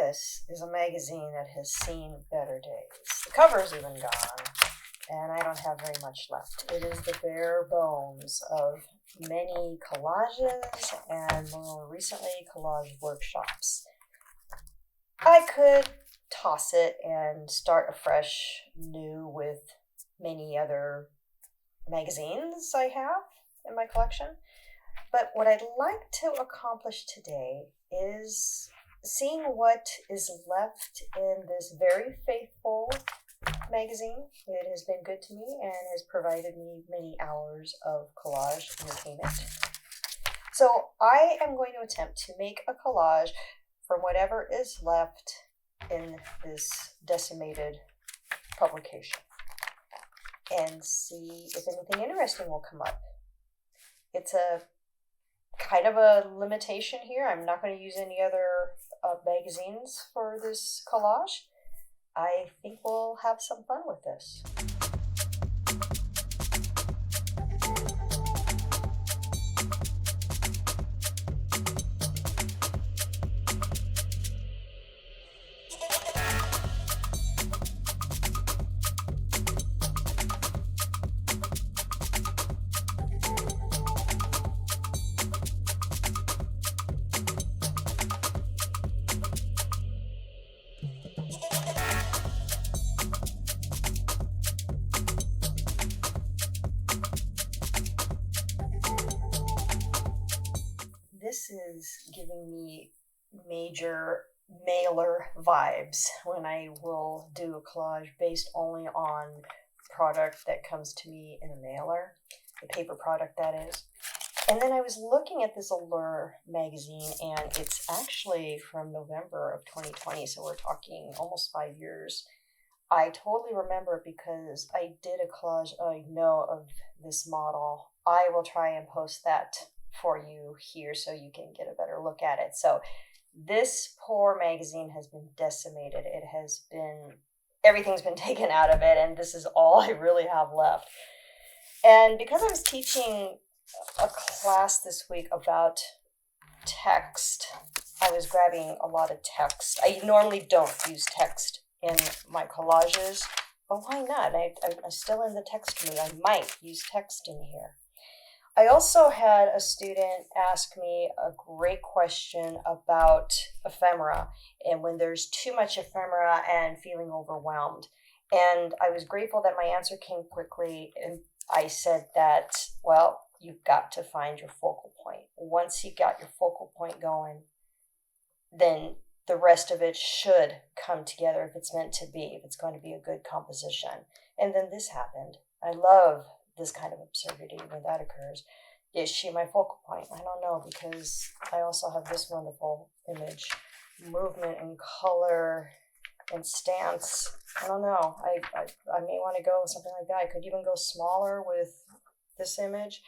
this is a magazine that has seen better days. The cover's even gone, and I don't have very much left. It is the bare bones of many collages and more recently collage workshops. I could toss it and start afresh new with many other magazines I have in my collection. But what I'd like to accomplish today is seeing what is left in this very faithful magazine. It has been good to me and has provided me many hours of collage entertainment. So I am going to attempt to make a collage from whatever is left in this decimated publication and see if anything interesting will come up. It's a kind of a limitation here. I'm not going to use any other magazines for this collage. I think we'll have some fun with this. This is giving me major mailer vibes when I will do a collage based only on product that comes to me in a mailer, the paper product that is. And then I was looking at this Allure magazine, and it's actually from November of 2020, so we're talking almost 5 years. I totally remember it because I did a collage I know of this model. I will try and post that for you here so you can get a better look at it. So this poor magazine has been decimated. Everything's been taken out of it, and this is all I really have left. And because I was teaching a class this week about text, I was grabbing a lot of text. I normally don't use text in my collages, but why not? I'm still in the text mood. I might use text in here. I also had a student ask me a great question about ephemera and when there's too much ephemera and feeling overwhelmed. And I was grateful that my answer came quickly. And I said that, well, you've got to find your focal point. Once you got your focal point going, then the rest of it should come together if it's meant to be, if it's going to be a good composition. And then this happened. I love this kind of absurdity when that occurs. Is she my focal point? I don't know, because I also have this wonderful image, movement and color and stance. I don't know. I may want to go with something like that. I could even go smaller with this image.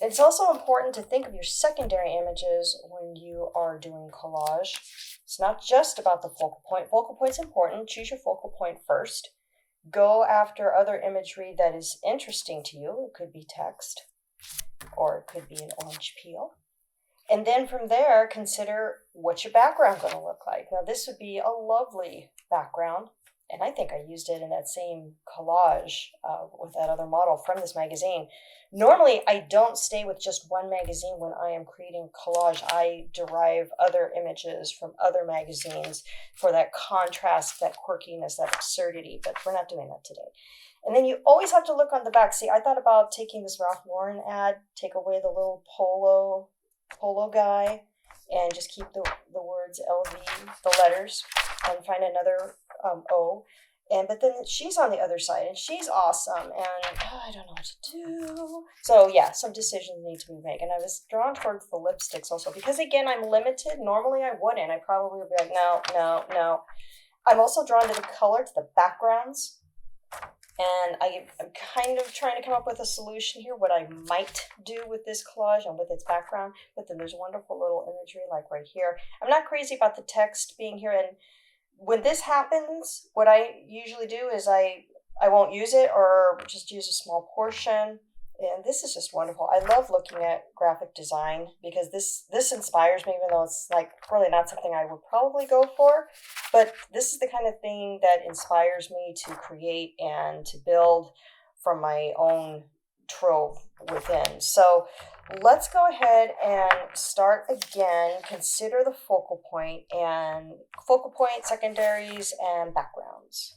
It's also important to think of your secondary images when you are doing collage. It's not just about the focal point. Focal point's important. Choose your focal point first. Go after other imagery that is interesting to you. It could be text, or it could be an orange peel. And then from there, consider what's your background going to look like. Now, this would be a lovely background, and I think I used it in that same collage with that other model from this magazine. Normally, I don't stay with just one magazine when I am creating collage. I derive other images from other magazines for that contrast, that quirkiness, that absurdity, but we're not doing that today. And then you always have to look on the back. See, I thought about taking this Ralph Lauren ad, take away the little polo guy, and just keep the words LV, the letters, and find another O. But then she's on the other side, and she's awesome, and I don't know what to do. So yeah, some decisions need to be made. And I was drawn towards the lipsticks also, because again, I'm limited. Normally I wouldn't. I probably would be like, no. I'm also drawn to the color, to the backgrounds. And I'm kind of trying to come up with a solution here, what I might do with this collage and with its background. But then there's wonderful little imagery like right here. I'm not crazy about the text being here, and when this happens, what I usually do is I won't use it or just use a small portion. And this is just wonderful. I love looking at graphic design because this inspires me, even though it's like really not something I would probably go for. But this is the kind of thing that inspires me to create and to build from my own trove within. So let's go ahead and start again. Consider the focal point, secondaries, and backgrounds.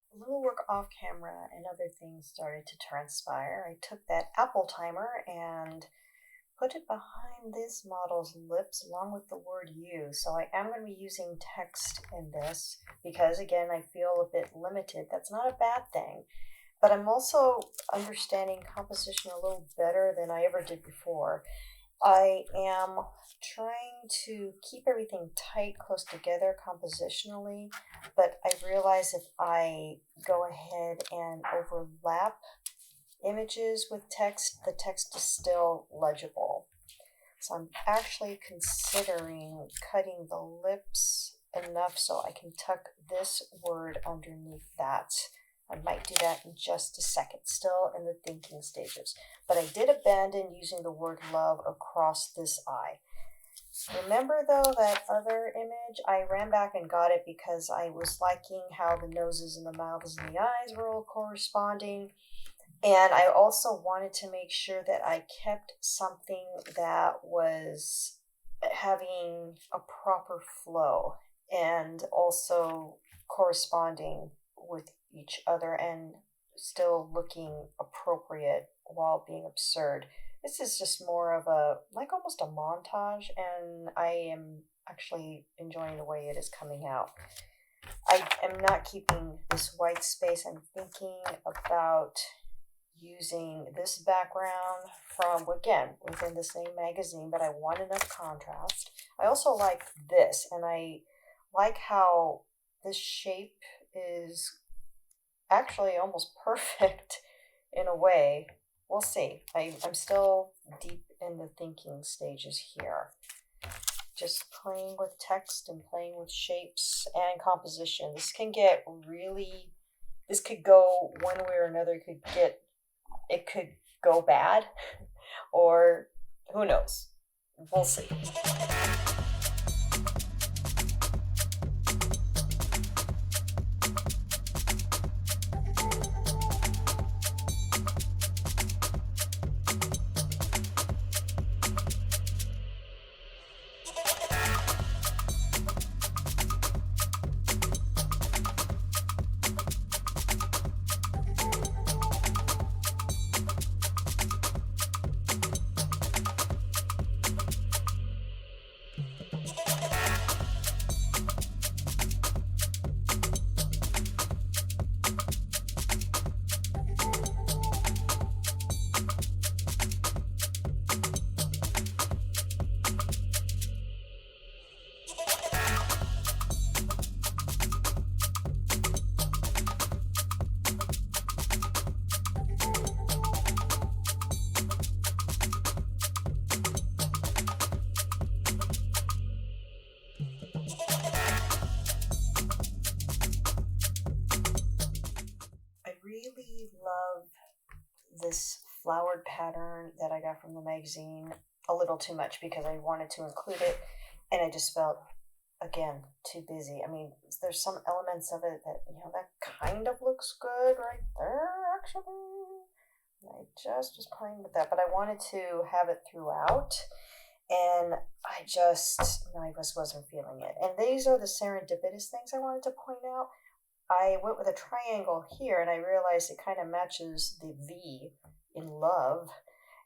A little work off camera and other things started to transpire. I took that Apple timer and put it behind this model's lips along with the word you. So I am going to be using text in this because, again, I feel a bit limited. That's not a bad thing. But I'm also understanding composition a little better than I ever did before. I am trying to keep everything tight, close together compositionally, but I realize if I go ahead and overlap images with text, the text is still legible. So I'm actually considering cutting the lips enough so I can tuck this word underneath that. I might do that in just a second, still in the thinking stages. But I did abandon using the word love across this eye. Remember though that other image? I ran back and got it because I was liking how the noses and the mouths and the eyes were all corresponding. And I also wanted to make sure that I kept something that was having a proper flow and also corresponding with each other and still looking appropriate while being absurd. This is just more of a, like almost a montage, and I am actually enjoying the way it is coming out. I am not keeping this white space. I'm thinking about using this background from, again, within the same magazine, but I want enough contrast. I also like this, and I like how this shape is actually almost perfect in a way. We'll see. I'm still deep in the thinking stages here. Just playing with text and playing with shapes and composition. This can get really, this could go one way or another. It could go bad, or who knows. We'll see. Really love this flowered pattern that I got from the magazine a little too much because I wanted to include it, and I just felt, again, too busy. I mean, there's some elements of it that, that kind of looks good right there, actually. I just was playing with that, but I wanted to have it throughout, and I just wasn't feeling it. And these are the serendipitous things I wanted to point out. I went with a triangle here, and I realized it kind of matches the V in love.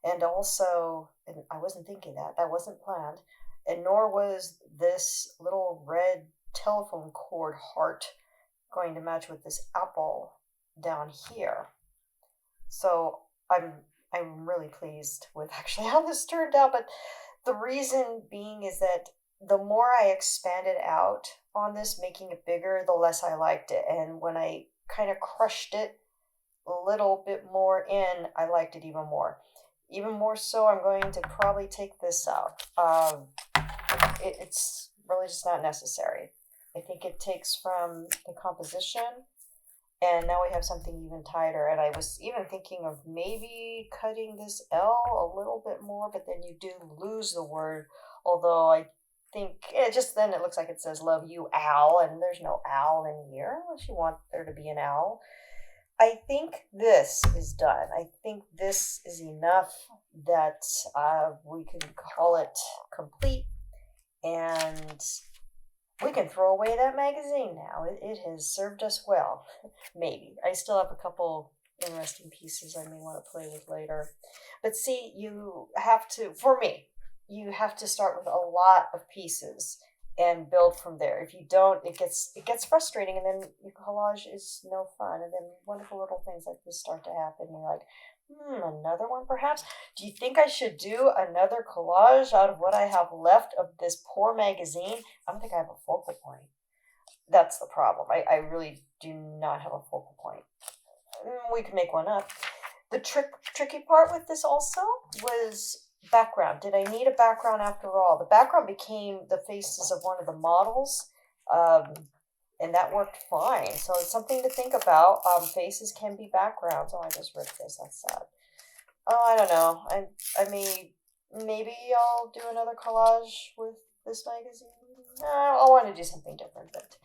And also, and I wasn't thinking that wasn't planned, and nor was this little red telephone cord heart going to match with this apple down here. So I'm really pleased with actually how this turned out. But the reason being is that the more I expand it out, on this, making it bigger, the less I liked it. And when I kind of crushed it a little bit more in, I liked it even more. Even more so, I'm going to probably take this out. It's really just not necessary. I think it takes from the composition, and now we have something even tighter. And I was even thinking of maybe cutting this L a little bit more, but then you do lose the word, although I think just then it looks like it says love you Al, and there's no Al in here unless you want there to be an Al. I think this is done. I think this is enough that we can call it complete, and we can throw away that magazine now. It has served us well. Maybe. I still have a couple interesting pieces I may want to play with later. But see, you have to, for me, you have to start with a lot of pieces and build from there. If you don't, it gets frustrating, and then your collage is no fun. And then wonderful little things like this start to happen. And you're like, another one perhaps? Do you think I should do another collage out of what I have left of this poor magazine? I don't think I have a focal point. That's the problem. I really do not have a focal point. We can make one up. The tricky part with this also was background. Did I need a background after all? The background became the faces of one of the models, and that worked fine. So it's something to think about. Faces can be backgrounds. Oh, I just ripped this. That's sad. Oh, I don't know. I mean, maybe I'll do another collage with this magazine. I want to do something different, but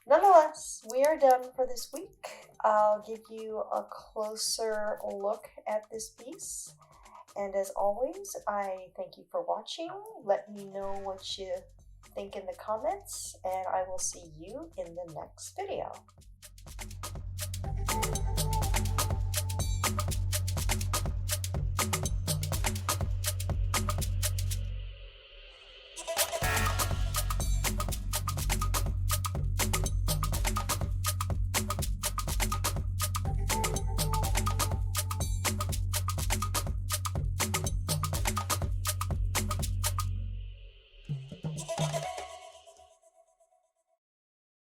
nonetheless, we are done for this week. I'll give you a closer look at this piece. And as always, I thank you for watching. Let me know what you think in the comments, and I will see you in the next video.